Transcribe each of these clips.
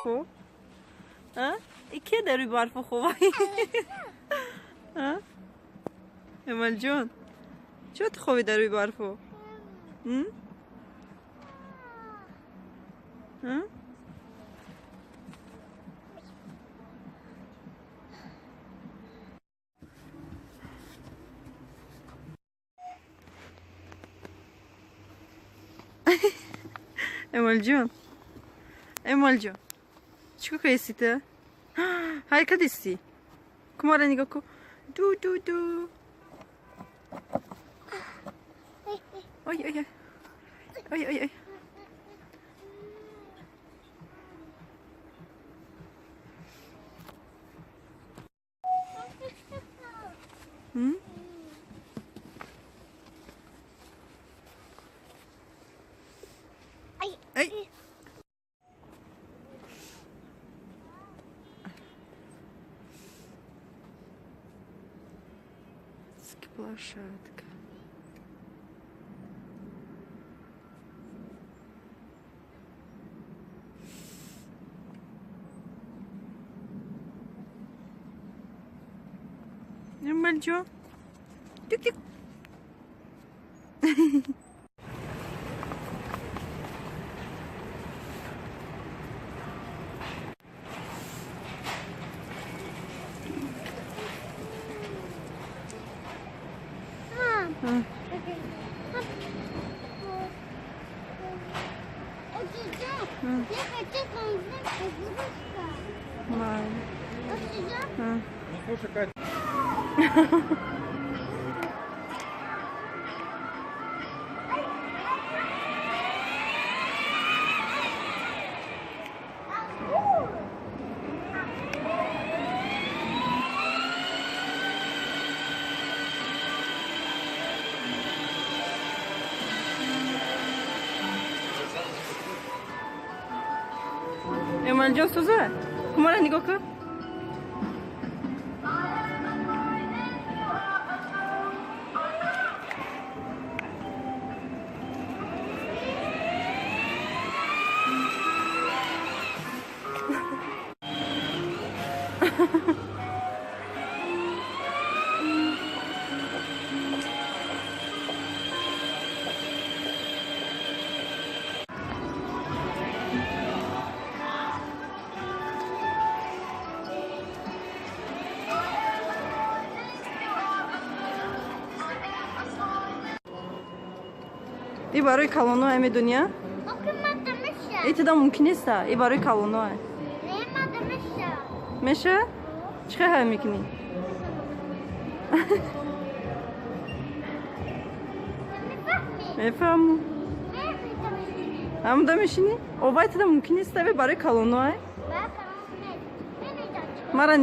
خب کی در روی برف خوبه؟ امال جان چرا تو خوبی در روی برف؟ امال جان چیکار کردی تو؟ حرکت استی کمارا نگاه کن دو دو دو آی آی آی آی آی ای Площадка. Мальчо. Тик-тик. Я хочу конфетку, игрушка. Мам. Ну, слушай, Катя. امال جان سوزه کمارا نگاه کن ای برای کالونو همه دنیا؟ ای تدا ممکن نیست ای برای کالونو میشه؟ چه هم میکنی؟ میفهمم هم دا میشینی؟ او باید تدا ممکن نیست ای برای کالونو مرا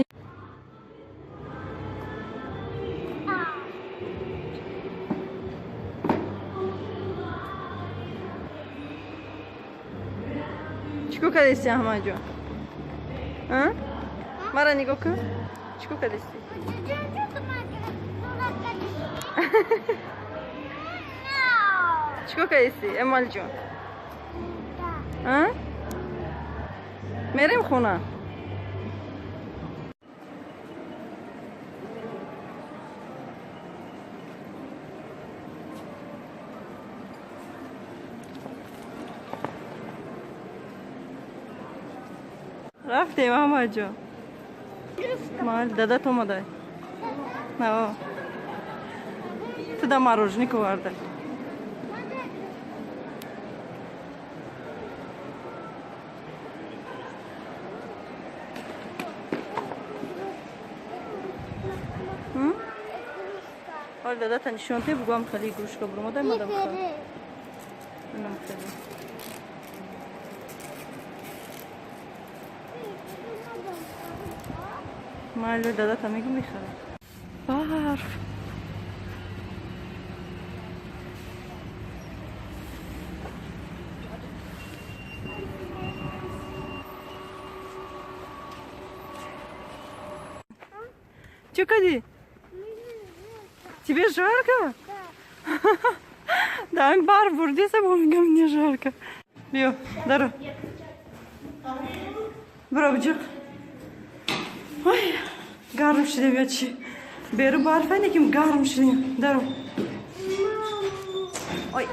چیکو کردیستی همه جا؟ مرا نگاه کن چیکو کردیستی؟ چیکو کردیستی امال جان؟ میریم خونه رفتیم همه جا مال دادت اومده نه تو دا مروژنی که ورده حال دادت نشانته بگوام خیلی گروشکا برموده مادم خواهد اینم خیلی مالو دادت میگو میخوره برف Че кади? Тебе жарко? Да, бар бурдися, бо мне жарко. Био, дару. Bırakacak. Ay, garım şile veçi. Beri barfayne kim garım şile. Daro. Ay.